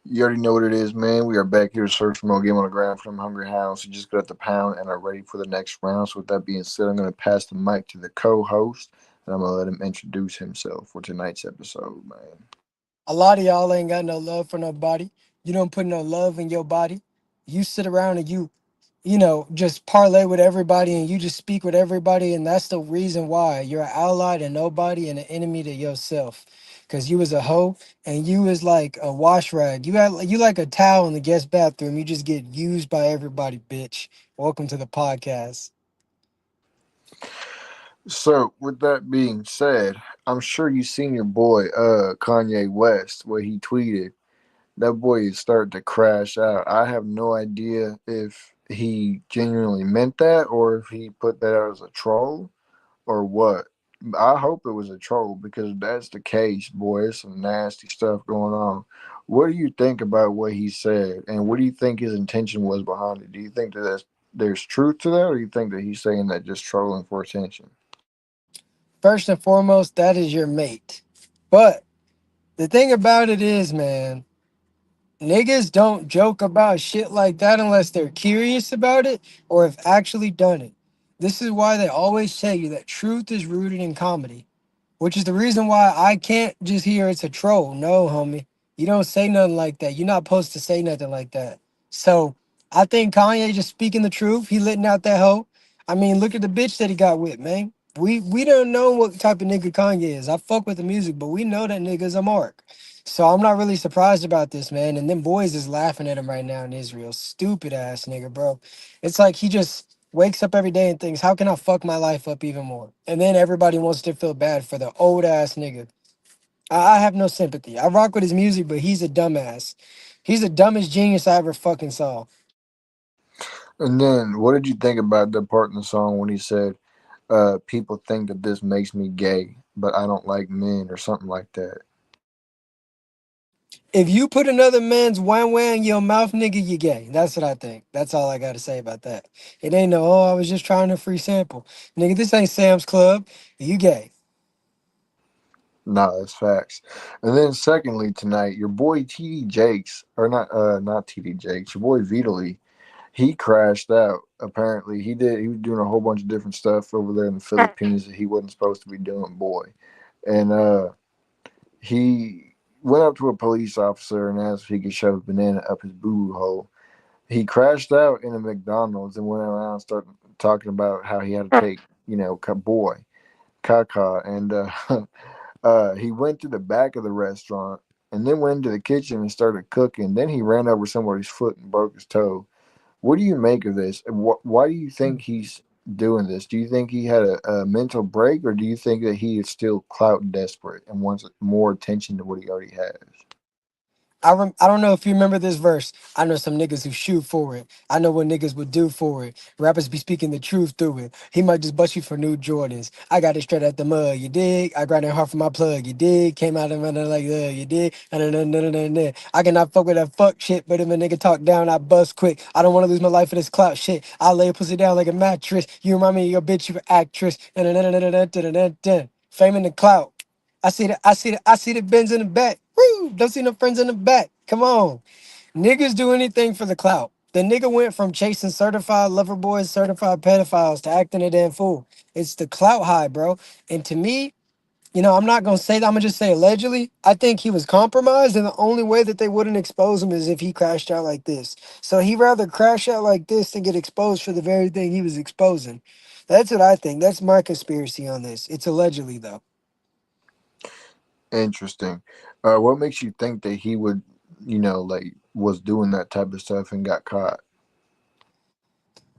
You already know what it is, man. We are back here to search for more game on the ground from Hungry Hounds. We just got the pound and are ready for the next round. So with that being said, I'm going to pass the mic to the co-host, and I'm going to let him introduce himself for tonight's episode, man. A lot of y'all ain't got no love for nobody. You don't put no love in your body. You sit around and just parlay with everybody and you just speak with everybody. And that's the reason why you're an ally to nobody and an enemy to yourself. Cause you was a hoe and you was like a wash rag. You like a towel in the guest bathroom. You just get used by everybody, bitch. Welcome to the podcast. So with that being said, I'm sure you seen your boy Kanye West where he tweeted that boy is starting to crash out. I have no idea if he genuinely meant that or if he put that out as a troll or what. I hope it was a troll because if that's the case, boy, there's some nasty stuff going on. What do you think about what he said, and what do you think his intention was behind it? Do you think that there's truth to that, or do you think that he's saying that just trolling for attention? First and foremost, that is your mate. But the thing about it is, man, niggas don't joke about shit like that unless they're curious about it or have actually done it. This is why they always tell you that truth is rooted in comedy, which is the reason why I can't just hear it's a troll. No, homie. You don't say nothing like that. You're not supposed to say nothing like that. So I think Kanye just speaking the truth. He letting out that hoe. I mean, look at the bitch that he got with, man. We don't know what type of nigga Kanye is. I fuck with the music, but we know that nigga's a mark. So I'm not really surprised about this, man. And them boys is laughing at him right now in Israel. Stupid ass nigga, bro. It's like he just wakes up every day and thinks, how can I fuck my life up even more? And then everybody wants to feel bad for the old ass nigga. I have no sympathy. I rock with his music, but he's a dumbass. He's the dumbest genius I ever fucking saw. And then, what did you think about the part in the song when he said, "People think that this makes me gay, but I don't like men," or something like that? If you put another man's wang wang in your mouth, nigga, you gay. That's what I think. That's all I gotta say about that. It ain't no, oh, I was just trying a free sample. Nigga, this ain't Sam's Club. You gay. No, that's facts. And then secondly, tonight, your boy TD Jakes, or not TD Jakes, your boy Vitaly, he crashed out. Apparently, he was doing a whole bunch of different stuff over there in the Philippines that he wasn't supposed to be doing, boy. And he went up to a police officer and asked if he could shove a banana up his boo boo hole. He crashed out in a McDonald's and went around starting talking about how he had to take, boy, Kaka, and he went to the back of the restaurant and then went into the kitchen and started cooking. Then he ran over somebody's foot and broke his toe. What do you make of this? And why do you think he's doing this? Do you think he had a mental break, or do you think that he is still clout desperate and wants more attention to what he already has? I don't know if you remember this verse. I know some niggas who shoot for it. I know what niggas would do for it. Rappers be speaking the truth through it. He might just bust you for new Jordans. I got it straight out the mud, you dig? I grinded hard for my plug, you dig? Came out of under like you dig? I cannot fuck with that fuck shit, but if a nigga talk down, I bust quick. I don't want to lose my life for this clout shit. I lay a pussy down like a mattress. You remind me of your bitch, you an actress. Fame in the clout. I see the Benz in the back. Woo! Don't see no friends in the back. Come on. Niggas do anything for the clout. The nigga went from chasing certified lover boys, certified pedophiles to acting a damn fool. It's the clout high, bro. And to me, I'm not gonna say that. I'm gonna just say allegedly. I think he was compromised, and the only way that they wouldn't expose him is if he crashed out like this. So he rather crash out like this than get exposed for the very thing he was exposing. That's what I think. That's my conspiracy on this. It's allegedly though. Interesting. What makes you think that he would, like was doing that type of stuff and got caught?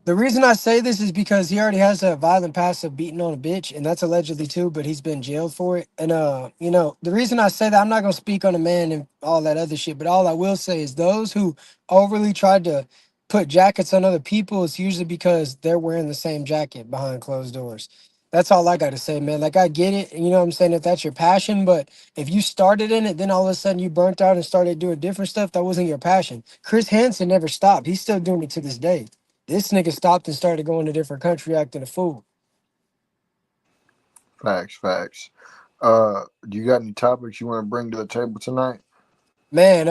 The reason I say this is because he already has a violent past of beating on a bitch, and that's allegedly too, but he's been jailed for it. And the reason I say that, I'm not gonna speak on a man and all that other shit, but all I will say is those who overly tried to put jackets on other people is usually because they're wearing the same jacket behind closed doors. That's all I gotta say, man. Like I get it, you know what I'm saying, if that's your passion, but if you started in it, then all of a sudden you burnt out and started doing different stuff, that wasn't your passion. Chris Hansen never stopped. He's still doing it to this day. This nigga stopped and started going to different country acting a fool. Facts, facts. Do you got any topics you want to bring to the table tonight? Man,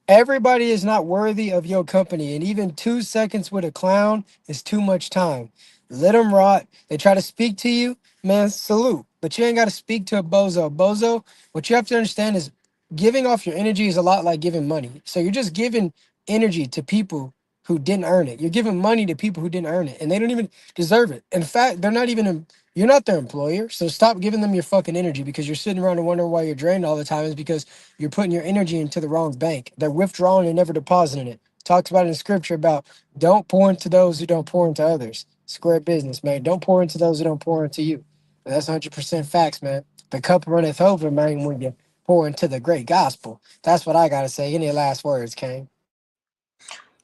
Everybody is not worthy of your company, and even 2 seconds with a clown is too much time. Let them rot. They try to speak to you, man, salute. But you ain't got to speak to a bozo. Bozo, what you have to understand is giving off your energy is a lot like giving money. So you're just giving energy to people who didn't earn it. You're giving money to people who didn't earn it, and they don't even deserve it. In fact, they're not even, you're not their employer. So stop giving them your fucking energy because you're sitting around and wondering why you're drained all the time is because you're putting your energy into the wrong bank. They're withdrawing and never depositing it. Talks about it in scripture about don't pour into those who don't pour into others. Square business, man. Don't pour into those who don't pour into you. And that's 100% facts, man. The cup runneth over, man, when you pour into the great gospel. That's what I got to say. Any last words, Kane?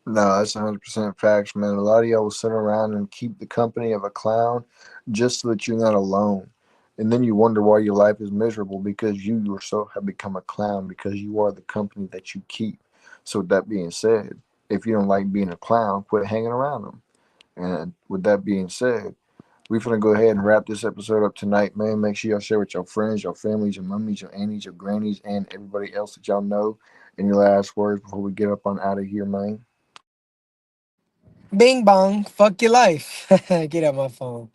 No, that's 100% facts, man. A lot of y'all will sit around and keep the company of a clown just so that you're not alone. And then you wonder why your life is miserable because you yourself have become a clown because you are the company that you keep. So, with that being said, if you don't like being a clown, quit hanging around them. And with that being said, we're going to go ahead and wrap this episode up tonight, man. Make sure y'all share with your friends, your families, your mummies, your aunties, your grannies, and everybody else that y'all know. Any last words before we get up on out of here, man? Bing bong. Fuck your life. Get out my phone.